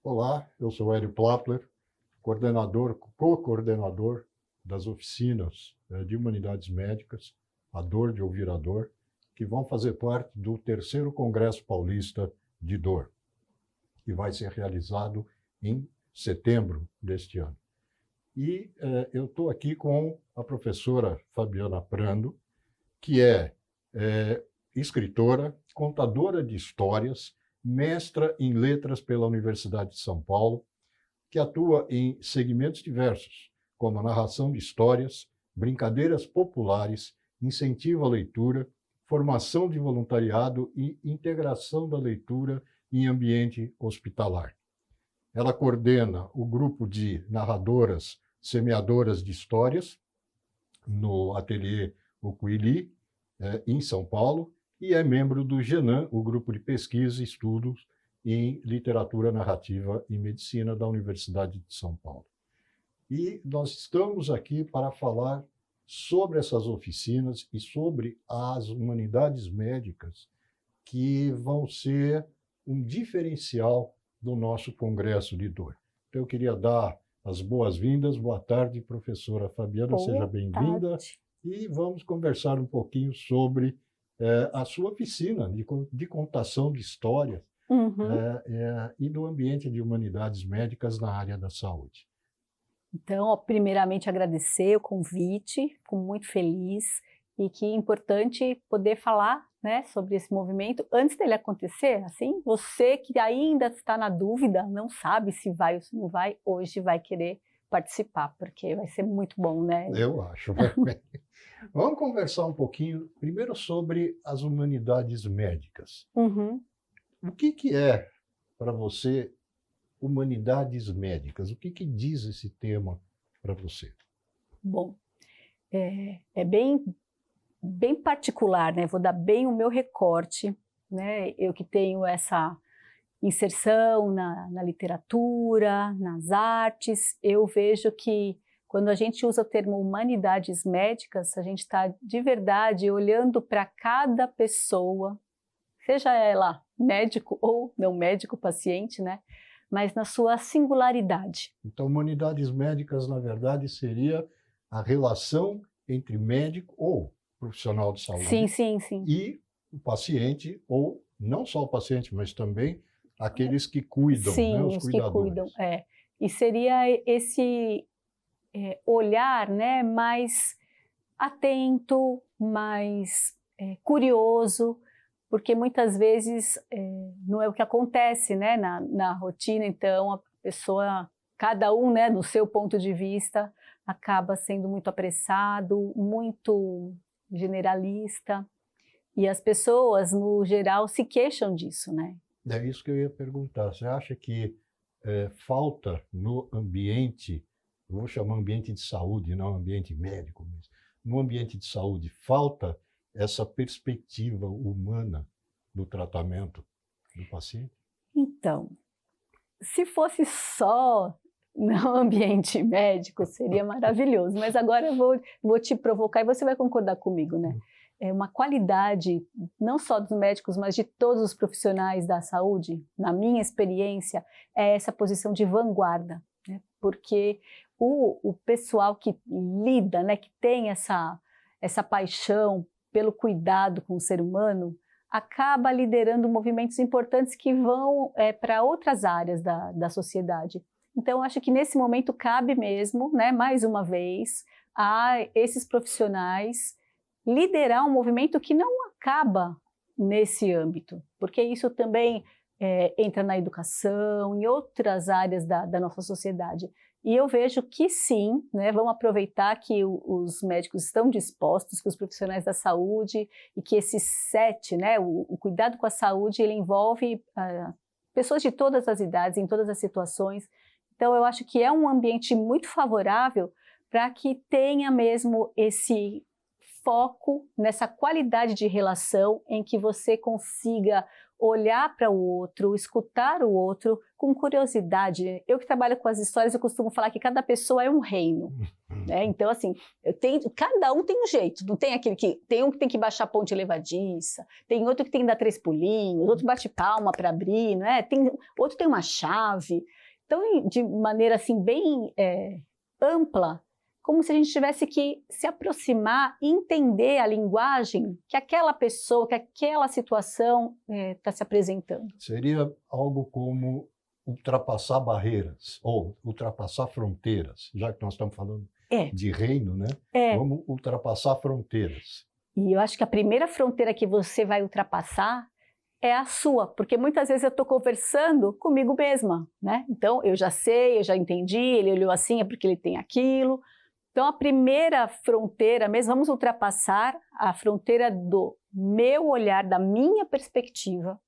Olá, eu sou Hélio Plappler, co-coordenador das oficinas de Humanidades Médicas, a Dor de Ouvir a Dor, que vão fazer parte do terceiro Congresso Paulista de Dor, que vai ser realizado em setembro deste ano. E eu estou aqui com a professora Fabiana Prando, que é escritora, contadora de histórias, mestra em letras pela Universidade de São Paulo, que atua em segmentos diversos, como a narração de histórias, brincadeiras populares, incentivo à leitura, formação de voluntariado e integração da leitura em ambiente hospitalar. Ela coordena o grupo de narradoras semeadoras de histórias no ateliê Ucuili, em São Paulo, e é membro do GENAM, o grupo de pesquisa e estudos em literatura narrativa e medicina da Universidade de São Paulo. E nós estamos aqui para falar sobre essas oficinas e sobre as humanidades médicas que vão ser um diferencial do nosso Congresso de Dor. Então, eu queria dar as boas-vindas. Boa tarde, professora Fabiana, seja bem-vinda. E vamos conversar um pouquinho sobre a sua oficina de contação de histórias e do ambiente de humanidades médicas na área da saúde. Então, primeiramente, agradecer o convite, fico muito feliz, e que é importante poder falar, né, sobre esse movimento antes dele acontecer. Assim, você que ainda está na dúvida, não sabe se vai ou se não vai, hoje vai querer participar, porque vai ser muito bom, né? Eu acho. Vamos conversar um pouquinho, primeiro, sobre as humanidades médicas. O que é, para você, humanidades médicas? O que diz esse tema para você? Bom, é bem particular, né? Vou dar bem o meu recorte, né? Eu que tenho essa inserção na literatura, nas artes, eu vejo que quando a gente usa o termo humanidades médicas, a gente está de verdade olhando para cada pessoa, seja ela médico ou não médico, paciente, né? Mas na sua singularidade. Então, humanidades médicas, na verdade, seria a relação entre médico ou profissional de saúde sim. e o paciente, ou não só o paciente, mas também aqueles que cuidam, sim, né, os cuidadores. Que cuidam, E seria esse olhar, né, mais atento, mais curioso, porque muitas vezes não é o que acontece, né, na rotina. Então a pessoa, cada um, né, no seu ponto de vista, acaba sendo muito apressado, muito generalista, e as pessoas, no geral, se queixam disso, né? É isso que eu ia perguntar. Você acha que falta no ambiente, eu vou chamar ambiente de saúde, não ambiente médico, mas no ambiente de saúde, falta essa perspectiva humana do tratamento do paciente? Então, se fosse só no ambiente médico, seria maravilhoso, mas agora eu vou te provocar e você vai concordar comigo, né? É uma qualidade, não só dos médicos, mas de todos os profissionais da saúde, na minha experiência, é essa posição de vanguarda, né? Porque o pessoal que lida, né, que tem essa paixão pelo cuidado com o ser humano, acaba liderando movimentos importantes que vão para outras áreas da sociedade. Então, acho que nesse momento cabe mesmo, né, mais uma vez, a esses profissionais liderar um movimento que não acaba nesse âmbito, porque isso também entra na educação, em outras áreas da nossa sociedade. E eu vejo que sim, né, vamos aproveitar que os médicos estão dispostos, que os profissionais da saúde, e que esse SET, né, o cuidado com a saúde, ele envolve pessoas de todas as idades, em todas as situações. Então, eu acho que é um ambiente muito favorável para que tenha mesmo esse foco nessa qualidade de relação em que você consiga olhar para o outro, escutar o outro com curiosidade. Eu que trabalho com as histórias, eu costumo falar que cada pessoa é um reino. Né? Então, assim, cada um tem um jeito. Não tem aquele que tem um que tem que baixar a ponte levadiça, tem outro que tem que dar 3 pulinhos, outro bate palma para abrir, não é? Outro tem uma chave. Então, de maneira assim bem ampla, como se a gente tivesse que se aproximar e entender a linguagem que aquela pessoa, que aquela situação está se apresentando. Seria algo como ultrapassar barreiras, ou ultrapassar fronteiras, já que nós estamos falando de reino, né? Vamos ultrapassar fronteiras. E eu acho que a primeira fronteira que você vai ultrapassar é a sua, porque muitas vezes eu estou conversando comigo mesma, né? Então, eu já sei, eu já entendi, ele olhou assim, é porque ele tem aquilo. Então, a primeira fronteira mesmo, vamos ultrapassar a fronteira do meu olhar, da minha perspectiva.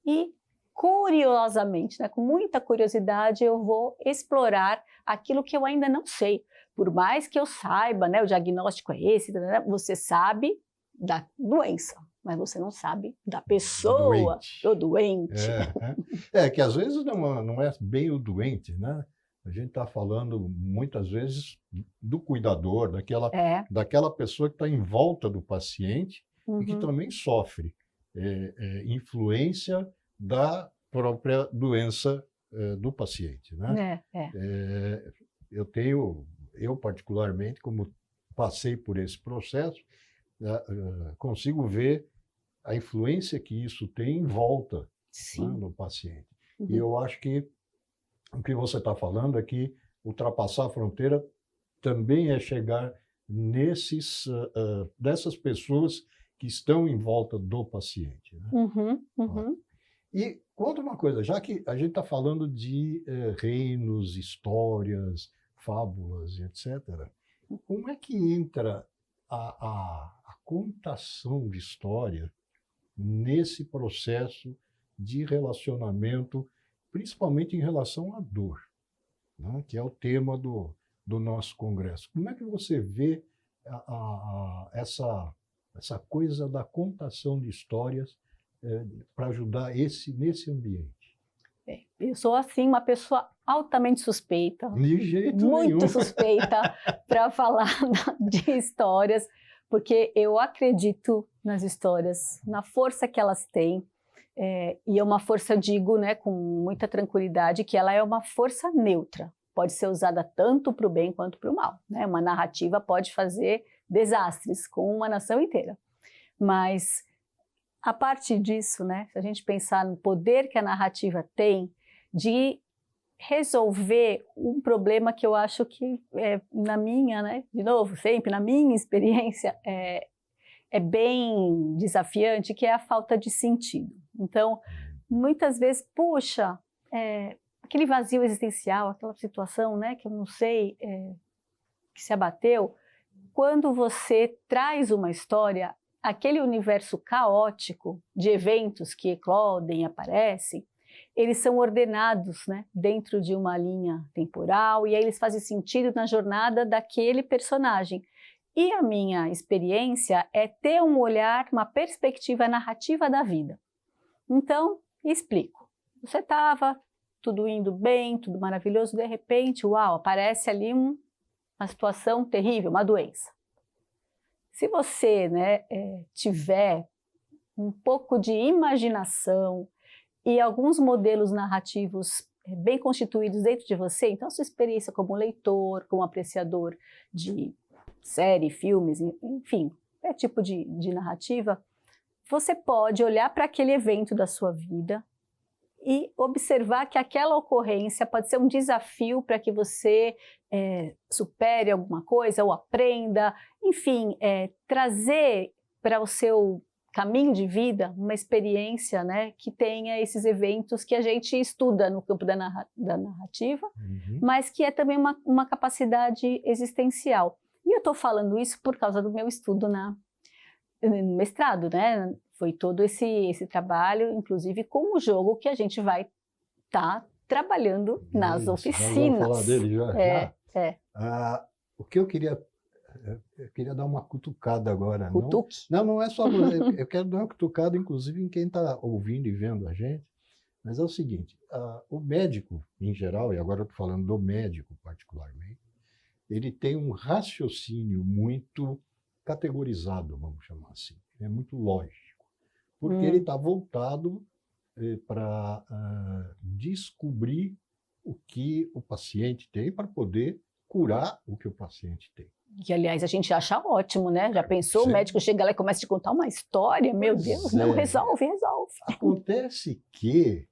E, curiosamente, né, com muita curiosidade, eu vou explorar aquilo que eu ainda não sei. Por mais que eu saiba, né, o diagnóstico é esse, você sabe da doença, mas você não sabe da pessoa, do doente. Que às vezes não é bem o doente, né? A gente está falando, muitas vezes, do cuidador, daquela pessoa que está em volta do paciente e que também sofre influência da própria doença do paciente. Né? Eu particularmente, como passei por esse processo, consigo ver a influência que isso tem em volta, né, no paciente. E eu acho que o que você está falando é que ultrapassar a fronteira também é chegar dessas pessoas que estão em volta do paciente. Né? E conta uma coisa, já que a gente está falando de reinos, histórias, fábulas, etc., como é que entra a contação de história nesse processo de relacionamento, principalmente em relação à dor, né, que é o tema do nosso congresso? Como é que você vê essa coisa da contação de histórias para ajudar nesse ambiente? Eu sou, assim, uma pessoa altamente suspeita. De jeito muito nenhum. suspeita para falar de histórias, porque eu acredito nas histórias, na força que elas têm. E é uma força, digo, né, com muita tranquilidade, que ela é uma força neutra. Pode ser usada tanto para o bem quanto para o mal. Né? Uma narrativa pode fazer desastres com uma nação inteira. Mas, a partir disso, né, se a gente pensar no poder que a narrativa tem de resolver um problema que eu acho que, na minha, né, de novo, sempre na minha experiência, é bem desafiante, que é a falta de sentido. Então, muitas vezes, puxa, aquele vazio existencial, aquela situação, né, que eu não sei, que se abateu, quando você traz uma história, aquele universo caótico de eventos que eclodem e aparecem, eles são ordenados, né, dentro de uma linha temporal, e aí eles fazem sentido na jornada daquele personagem. E a minha experiência é ter um olhar, uma perspectiva narrativa da vida. Então, explico. Você estava tudo indo bem, tudo maravilhoso, de repente, uau, aparece ali uma situação terrível, uma doença. Se você, né, tiver um pouco de imaginação e alguns modelos narrativos bem constituídos dentro de você, então a sua experiência como leitor, como apreciador de série, filmes, enfim, tipo de narrativa, você pode olhar para aquele evento da sua vida e observar que aquela ocorrência pode ser um desafio para que você supere alguma coisa ou aprenda, enfim, trazer para o seu caminho de vida uma experiência, né, que tenha esses eventos que a gente estuda no campo da narrativa, mas que é também uma capacidade existencial. E eu estou falando isso por causa do meu estudo no mestrado, né? Foi todo esse trabalho, inclusive com o jogo que a gente vai estar trabalhando nas oficinas. Vamos falar dele já. O que eu queria eu queria dar uma cutucada agora. Cutuque. Não é só você. Eu quero dar uma cutucada, inclusive, em quem está ouvindo e vendo a gente. Mas é o seguinte, o médico, em geral, e agora eu estou falando do médico particularmente, ele tem um raciocínio muito categorizado, vamos chamar assim. É muito lógico. Porque ele está voltado para descobrir o que o paciente tem para poder curar o que o paciente tem. Que, aliás, a gente acha ótimo, né? Já pensou? Sim. O médico chega lá e começa a te contar uma história? Meu Pois Deus, é. não, resolve, resolve. Acontece que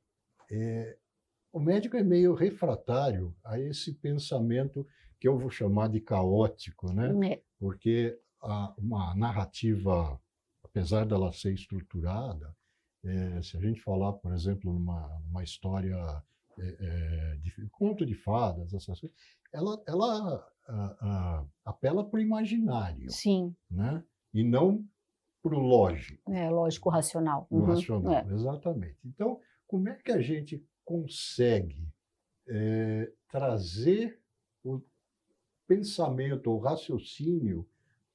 o médico é meio refratário a esse pensamento que eu vou chamar de caótico, né? Porque uma narrativa, apesar dela ser estruturada, se a gente falar, por exemplo, numa história de conto de fadas, essas coisas, ela apela para o imaginário, Sim. né? E não para o lógico. Lógico, racional. O racional, exatamente. Então, como é que a gente consegue trazer o pensamento, o raciocínio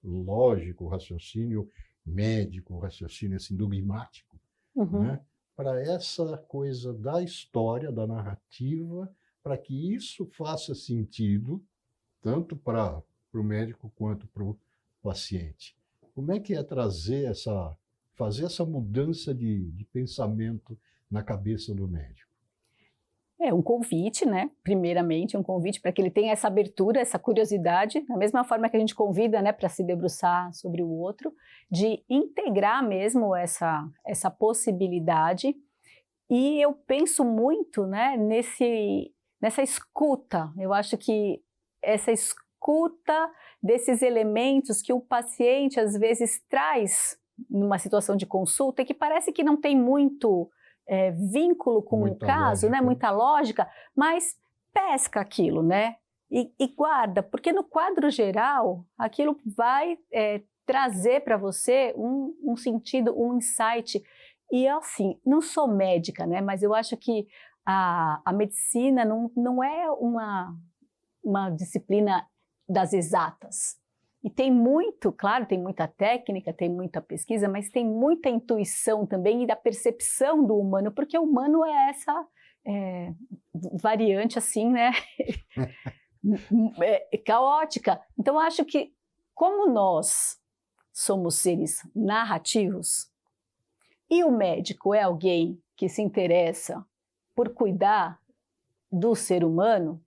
lógico, o raciocínio médico, o raciocínio assim, dogmático, né? Para essa coisa da história, da narrativa, para que isso faça sentido, tanto para o médico quanto para o paciente. Como é que é fazer essa mudança de pensamento na cabeça do médico? É um convite, né? Primeiramente, um convite para que ele tenha essa abertura, essa curiosidade, da mesma forma que a gente convida, né, para se debruçar sobre o outro, de integrar mesmo essa possibilidade. E eu penso muito, né, nessa escuta. Eu acho que essa escuta desses elementos que o paciente às vezes traz numa situação de consulta e que parece que não tem muito vínculo com o caso, né? Muita lógica, mas pesca aquilo, né? E guarda, porque no quadro geral, aquilo vai trazer para você um sentido, um insight. E assim, não sou médica, né? Mas eu acho que a medicina não é uma disciplina das exatas. E tem muito, claro, tem muita técnica, tem muita pesquisa, mas tem muita intuição também e da percepção do humano, porque o humano é essa variante assim, né? Caótica. Então, eu acho que como nós somos seres narrativos e o médico é alguém que se interessa por cuidar do ser humano,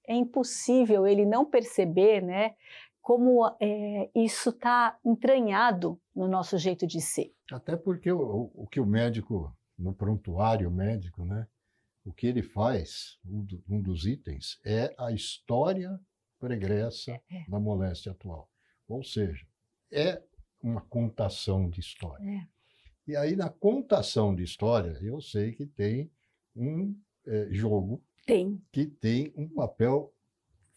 é impossível ele não perceber, né, como isso está entranhado no nosso jeito de ser. Até porque o que o médico, no prontuário médico, né, o que ele faz, um dos itens, é a história pregressa da moléstia atual. Ou seja, é uma contação de história. E aí, na contação de história, eu sei que tem um jogo que tem um papel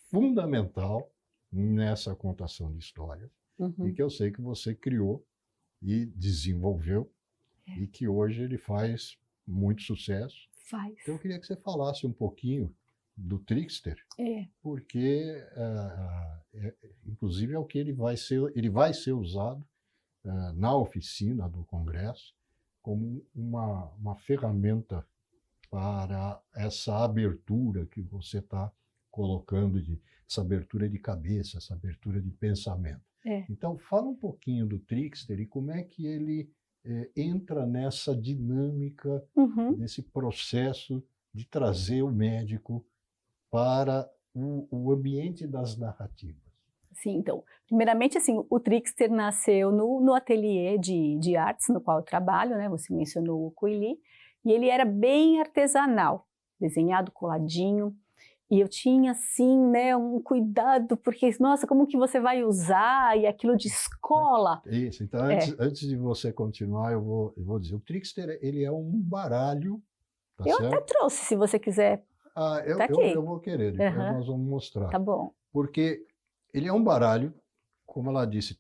fundamental nessa contação de histórias, e que eu sei que você criou e desenvolveu, e que hoje ele faz muito sucesso. Então eu queria que você falasse um pouquinho do Trickster, porque, inclusive, é o que ele vai ser usado na oficina do Congresso como uma ferramenta para essa abertura que você está colocando, essa abertura de cabeça, essa abertura de pensamento. Então, fala um pouquinho do Trickster e como é que ele entra nessa dinâmica, nesse processo de trazer o médico para o ambiente das narrativas. Sim, então, primeiramente, assim, o Trickster nasceu no ateliê de artes no qual eu trabalho, né? Você mencionou o Coili, e ele era bem artesanal, desenhado coladinho. E eu tinha, assim, né, um cuidado, porque, nossa, como que você vai usar? E aquilo de escola. Isso, então, antes de você continuar, eu vou dizer, o Trickster, ele é um baralho, tá eu certo? até trouxe, se você quiser. Tá aqui. Eu vou querer, depois nós vamos mostrar. Tá bom. Porque ele é um baralho, como ela disse,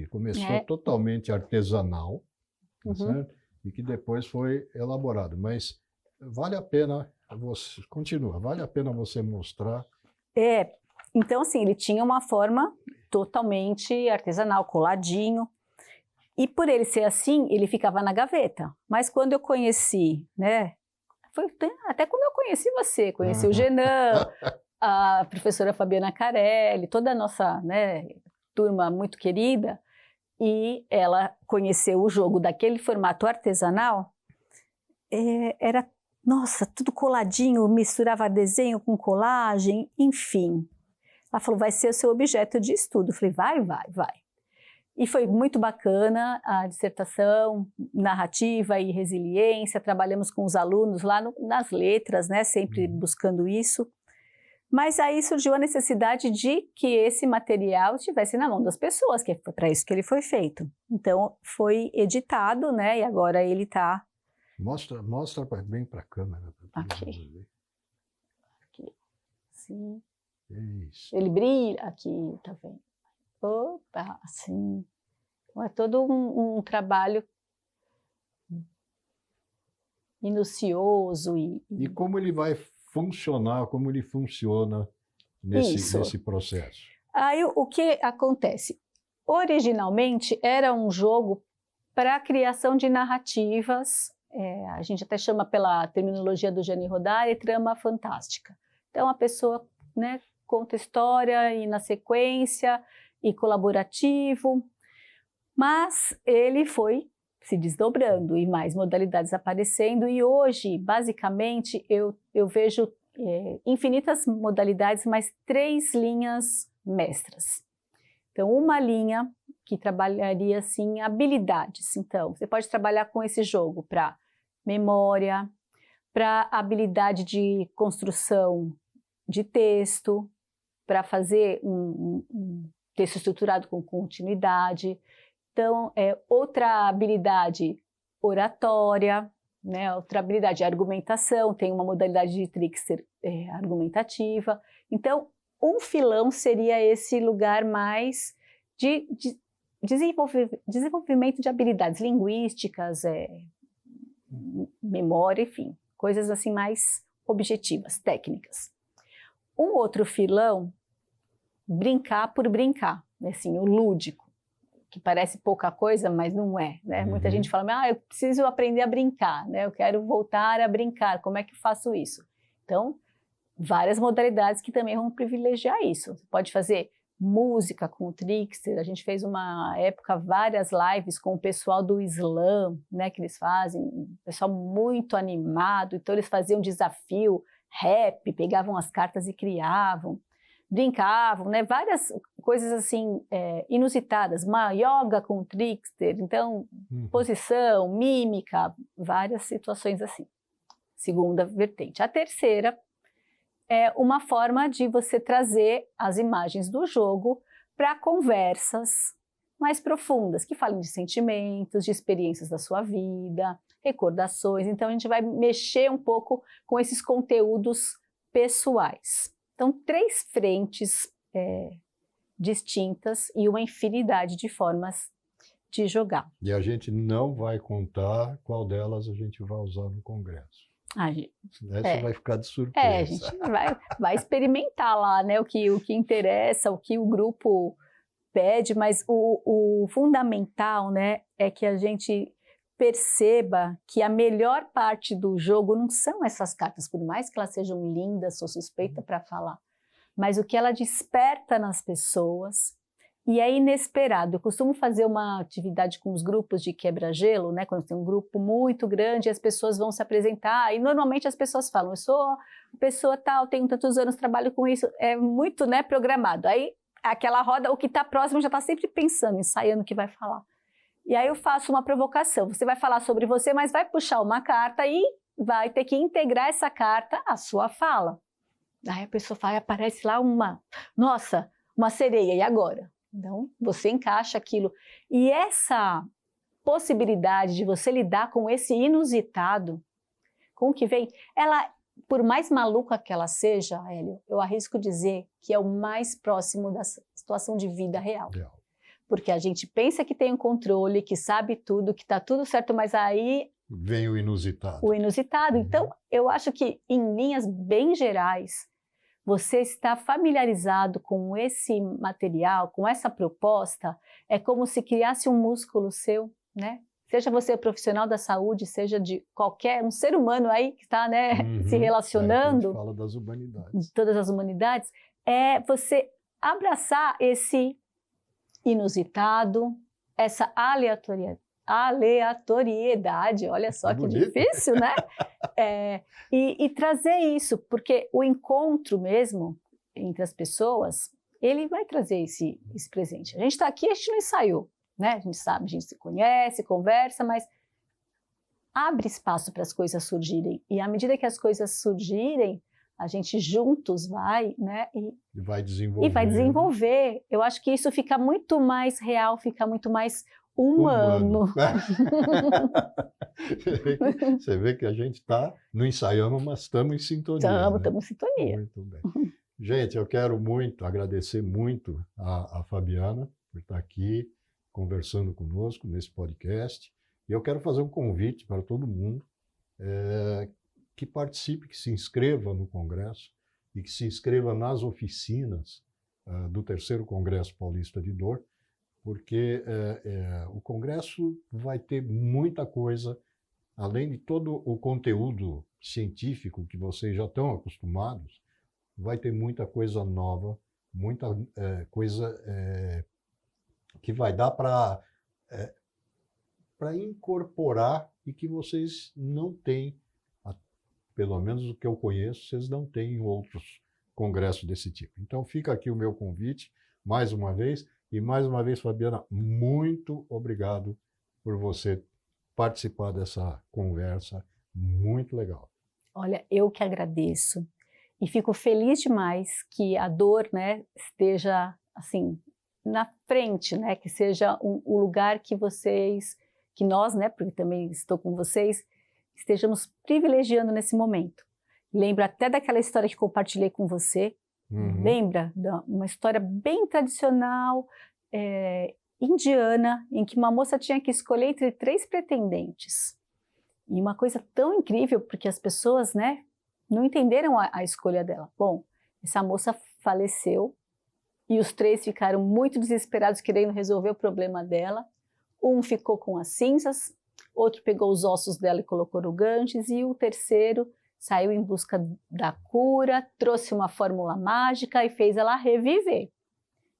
começou totalmente artesanal, tá certo? E que depois foi elaborado. Mas vale a pena... vale a pena você mostrar. Então, assim, ele tinha uma forma totalmente artesanal, coladinho. E por ele ser assim, ele ficava na gaveta. Mas quando eu conheci, né? Foi até quando eu conheci você, conheci o Genan, a professora Fabiana Carelli, toda a nossa, né, turma muito querida, e ela conheceu o jogo daquele formato artesanal, era, nossa, tudo coladinho, misturava desenho com colagem, enfim. Ela falou, vai ser o seu objeto de estudo. Eu falei, vai. E foi muito bacana a dissertação, narrativa e resiliência, trabalhamos com os alunos lá nas letras, né, sempre buscando isso. Mas aí surgiu a necessidade de que esse material estivesse na mão das pessoas, que foi para isso que ele foi feito. Então, foi editado, né, e agora ele está... Mostra bem para a câmera. Aqui. Sim. Isso. Ele brilha aqui, tá vendo? Opa, assim. Então, é todo um trabalho minucioso. E como ele vai funcionar, como ele funciona nesse processo? Aí o que acontece? Originalmente era um jogo para a criação de narrativas, a gente até chama pela terminologia do Gianni Rodari, trama fantástica. Então a pessoa, né, conta história e na sequência, e colaborativo, mas ele foi se desdobrando e mais modalidades aparecendo, e hoje, basicamente, eu vejo infinitas modalidades, mas 3 linhas mestras. Então, uma linha que trabalharia, assim, habilidades. Então, você pode trabalhar com esse jogo para memória, para habilidade de construção de texto, para fazer um texto estruturado com continuidade. Então, outra habilidade oratória, né? Outra habilidade argumentação, tem uma modalidade de trickster argumentativa. Então, um filão seria esse lugar mais de desenvolvimento de habilidades linguísticas, memória, enfim, coisas assim mais objetivas, técnicas. Um outro filão, brincar por brincar, assim, o lúdico, que parece pouca coisa, mas não é, né? Muita gente fala, eu preciso aprender a brincar, né? Eu quero voltar a brincar, como é que eu faço isso? Então, várias modalidades que também vão privilegiar isso. Você pode fazer música com o trickster, a gente fez uma época várias lives com o pessoal do slam, né, que eles fazem, um pessoal muito animado, então eles faziam desafio, rap, pegavam as cartas e criavam, brincavam, né, várias coisas assim inusitadas, uma yoga com o trickster, então posição, mímica, várias situações assim. Segunda vertente. A terceira é uma forma de você trazer as imagens do jogo para conversas mais profundas, que falem de sentimentos, de experiências da sua vida, recordações. Então, a gente vai mexer um pouco com esses conteúdos pessoais. Então, 3 frentes distintas e uma infinidade de formas de jogar. E a gente não vai contar qual delas a gente vai usar no congresso. Essa vai ficar de surpresa. A gente vai experimentar lá, né, o que interessa, o que o grupo pede, mas o fundamental, né, é que a gente perceba que a melhor parte do jogo não são essas cartas, por mais que elas sejam lindas, sou suspeita para falar, mas o que ela desperta nas pessoas. E é inesperado. Eu costumo fazer uma atividade com os grupos de quebra-gelo, né? Quando tem um grupo muito grande, as pessoas vão se apresentar e normalmente as pessoas falam, eu sou pessoa tal, tenho tantos anos, trabalho com isso, é muito, né, programado. Aí aquela roda, o que está próximo já está sempre pensando, ensaiando o que vai falar. E aí eu faço uma provocação, você vai falar sobre você, mas vai puxar uma carta e vai ter que integrar essa carta à sua fala. Aí a pessoa fala, aparece lá uma sereia, e agora? Então, você encaixa aquilo. E essa possibilidade de você lidar com esse inusitado, com o que vem, ela, por mais maluca que ela seja, Hélio, eu arrisco dizer que é o mais próximo da situação de vida real. Porque a gente pensa que tem um controle, que sabe tudo, que está tudo certo, mas aí... vem o inusitado. O inusitado. Então, eu acho que, em linhas bem gerais, você está familiarizado com esse material, com essa proposta, é como se criasse um músculo seu, né? Seja você profissional da saúde, seja de qualquer, um ser humano aí que está, né, se relacionando, a gente fala das humanidades. de todas as humanidades, é você abraçar esse inusitado, essa aleatoriedade, olha só que difícil, né? E trazer isso, porque o encontro mesmo entre as pessoas, ele vai trazer esse presente. A gente está aqui, a gente não ensaiou, né? A gente sabe, a gente se conhece, conversa, mas abre espaço para as coisas surgirem. E à medida que as coisas surgirem, a gente juntos vai, né? E vai desenvolver. Eu acho que isso fica muito mais real, fica muito mais humano. Você vê que a gente não ensaiamos, mas estamos em sintonia. Estamos em sintonia. Muito bem. Gente, eu quero agradecer muito a Fabiana por estar aqui conversando conosco nesse podcast. E eu quero fazer um convite para todo mundo que participe, que se inscreva no Congresso e que se inscreva nas oficinas do terceiro Congresso Paulista de Dor, porque o Congresso vai ter muita coisa, além de todo o conteúdo científico que vocês já estão acostumados, vai ter muita coisa nova, muita coisa que vai dar para incorporar e que vocês não têm, pelo menos o que eu conheço, vocês não têm em outros congressos desse tipo. Então fica aqui o meu convite, mais uma vez, Fabiana, muito obrigado por você participar dessa conversa, muito legal. Olha, eu que agradeço e fico feliz demais que a Dor, né, esteja assim na frente, né, que seja o lugar que nós, né, porque também estou com vocês, estejamos privilegiando nesse momento. Lembro até daquela história que compartilhei com você. Lembra? Uma história bem tradicional, indiana, em que uma moça tinha que escolher entre 3 pretendentes. E uma coisa tão incrível, porque as pessoas, né, não entenderam a escolha dela. Bom, essa moça faleceu e os 3 ficaram muito desesperados, querendo resolver o problema dela. Um ficou com as cinzas, outro pegou os ossos dela e colocou no Ganges, e o terceiro saiu em busca da cura, trouxe uma fórmula mágica e fez ela reviver.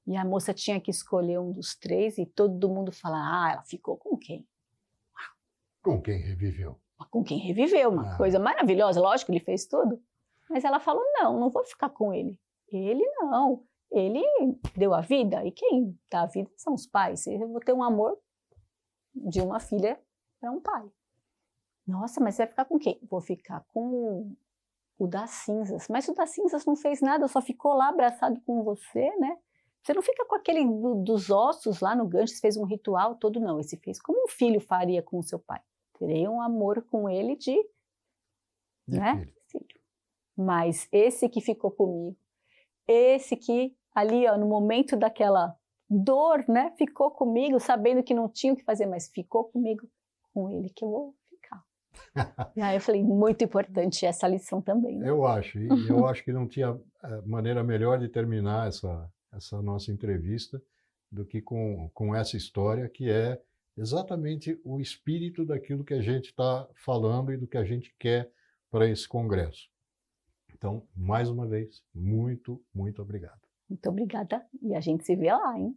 E a moça tinha que escolher um dos 3 e todo mundo fala, ela ficou com quem? Com quem reviveu. Com quem reviveu, uma coisa maravilhosa, lógico, ele fez tudo. Mas ela falou, não vou ficar com ele. Ele não, ele deu a vida, e quem dá a vida são os pais. Eu vou ter um amor de uma filha para um pai. Nossa, mas você vai ficar com quem? Vou ficar com o das cinzas. Mas o das cinzas não fez nada, só ficou lá abraçado com você, né? Você não fica com aquele dos ossos lá no Ganges, fez um ritual todo, não. Esse fez como um filho faria com o seu pai. Terei um amor com ele de né? Filho. Mas esse que ficou comigo, esse que ali, ó, no momento daquela dor, né? Ficou comigo, sabendo que não tinha o que fazer, mas ficou comigo, com ele que eu vou ficar. E aí eu falei, muito importante essa lição também. Né? Eu acho, e eu acho que não tinha maneira melhor de terminar essa nossa entrevista do que com essa história, que é exatamente o espírito daquilo que a gente está falando e do que a gente quer para esse congresso. Então, mais uma vez, muito, muito obrigado. Muito obrigada, e a gente se vê lá, hein?